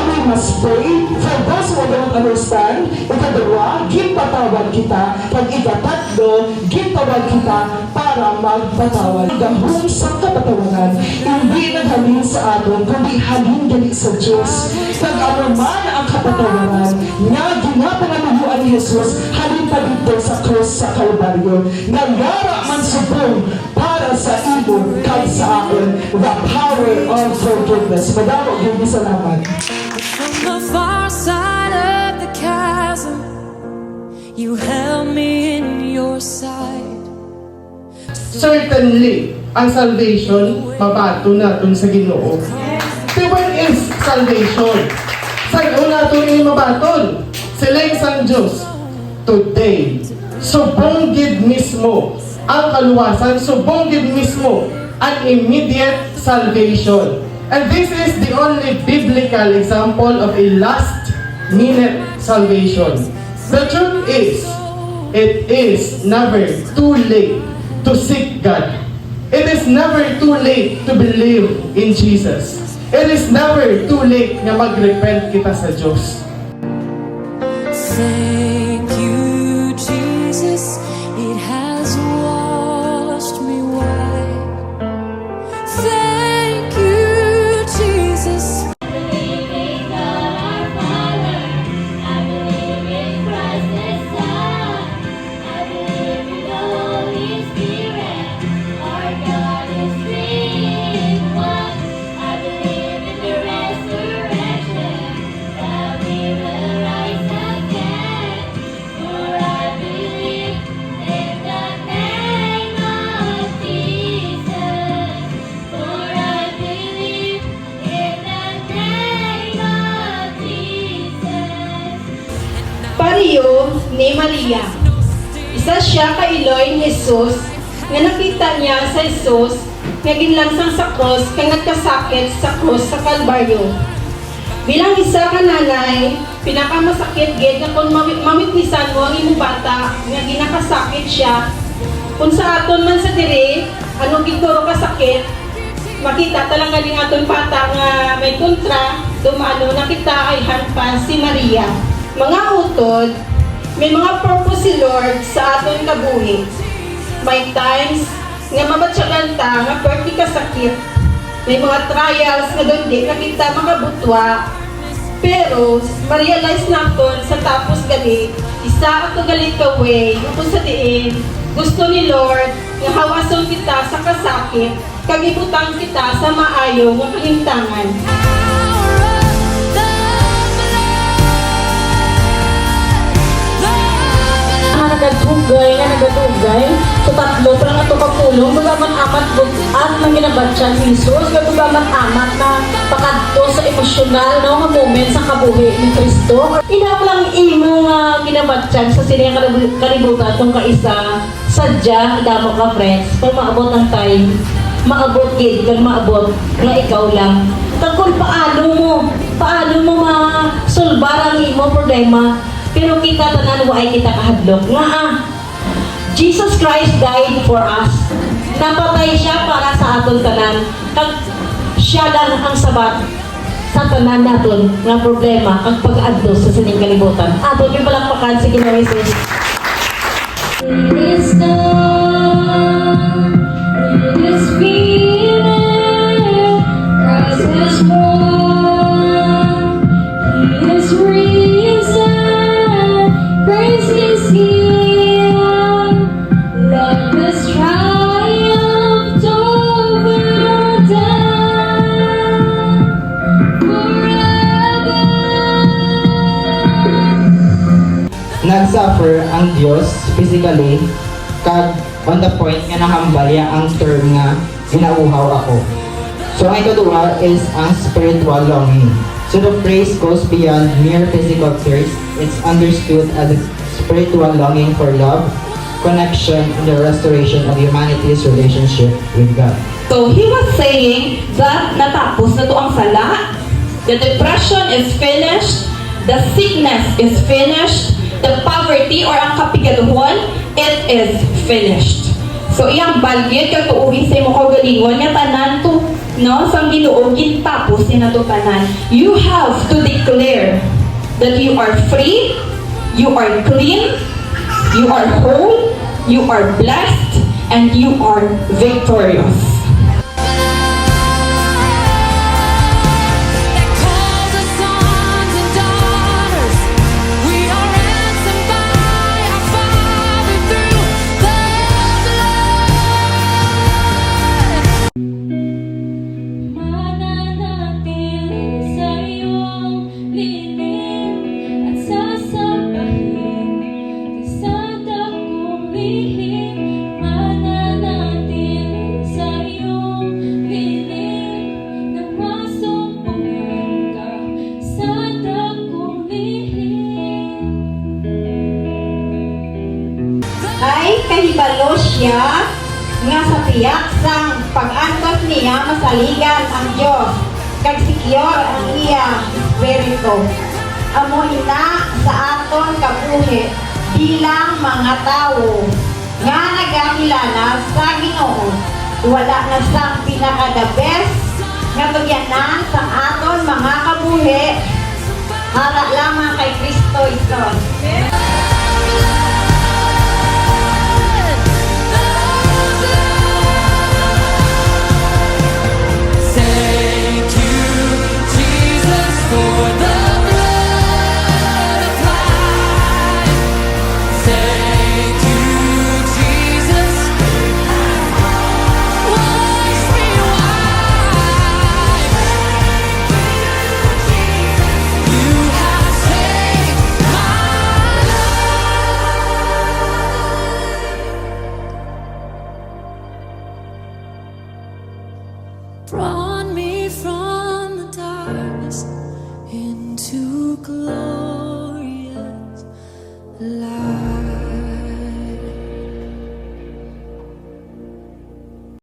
we must pray. For those who don't understand, ikadalawa, gipatawad kita. Pag ikatatlo, gipatawad kita para magpatawad. Gahong sa kapatawanan, hindi naghalin sa aton, kundi halin gali sa Diyos. Pag ano man ang kapatawanan, nga ginapangaluhan ni Jesus, halin pa dito sa krus sa Kalbaryo. Nagara man subong para sa ibon kay sa akin, the power of forgiveness. Madamo, hindi salamat. From the far side of the chasm, you held me in your sight. Certainly, ang salvation, mabato natin sa Ginoo. So what is salvation? Saan natin yung mabaton? Sila isang Diyos. Today, subonggid mismo ang kaluwasan, subonggid mismo an immediate salvation. And this is the only biblical example of a last-minute salvation. The truth is, it is never too late to seek God. It is never too late to believe in Jesus. It is never too late na mag-repent kita sa Diyos. Thank you, Jesus. It has washed me white. Thank you, Jesus. Pariyo ni Maria. Isa siya ka Iloy ni Jesus, nga nakita niya sa Jesus, nga ginlansang sa cross, kay nagkasakit sa cross sa Kalbaryo. Bilang isa ka nanay, pinakamasakit gid nga kung mamitisan mo ang imong bata, nga ginakasakit siya. Kung sa aton man sa diri, ano gituro ka sakit, makita talaga ning aton bata nga may kontra, dumano nakita ay hanpas si Maria. Mga utod, may mga purpose si Lord sa aton kabuhi. May times nga mabatsagan ta nga perti ka sakit. May mga trials nga doon di nakita makabutwa. Pero ma-realize naton sa tapos gali, isa ato gali ka way kung sa diin gusto ni Lord nga hawason kita sa kasakit, kag ibutang kita sa maayo nga kalimtangan. Nagadugay so tatlo parang ato kapulong magaman amat bugat ng ginabatyan si Jesus magaman amat na pakadto sa emosyonal no nga moment sa kabuhi ni Kristo. Ina lang imo nga ginabatyan sa sining kalibutan tong kaisa sadya damo ka friends kung maabot ang time maabot gid kag maabot nga ikaw lang tagkol paano mo ma-solbar ang imo problema. Pero kita tanan ay kita kahadlok nga Jesus Christ died for us. Napatay siya para sa aton tanan. Kag siya lang ang sabat sa tanan naton nga problema kag pag-adto sa sining kalibutan. Aton yung palakpakan sa Ginoong Jesus. It is done. It is finished. Christ has won. He is risen. Praise His healing. Love has triumphed over death forever. Nagsuffer ang Dios physically kag on the point nga nahambal ya ang term nga ginauhaw ako. So ang ikaduha is ang spiritual longing. So the phrase goes beyond mere physical thirst. It's understood as a spiritual longing for love, connection, and the restoration of humanity's relationship with God. So he was saying that natapos na to ang sala. The depression is finished. The sickness is finished. The poverty or ang kapigaduhon, it is finished. So iyang balgit kag tuuhi sa imong kaugalingon nga tanan to no, sang Ginoo gintapos ni nato tanan. You have to declare that you are free, you are clean, you are whole, you are blessed, and you are victorious. That calls us sons and daughters. We are ransomed by our Father through the blood. Mananatiling sa iyong lilim at sasabahin sa dakong lihim. Mananatiling sa iyong lilim na masumpungan ka sa dakong lihim. Ay kahibalo siya nga sa tiyak sang pag-antos niya masaligan ang Dios kag secure ang iya espiritu. Amo ina sa aton kabuhi bilang mga tawo nga nagakilala sa Ginoo. Wala na sang pinaka-the best nga bagyanan sa aton mga kabuhi para lamang kay Kristo Isos. Thank you, Jesus, for the blood of life. Thank you, Jesus, wash me white. You have saved my life. Brought me from the darkness into glorious light.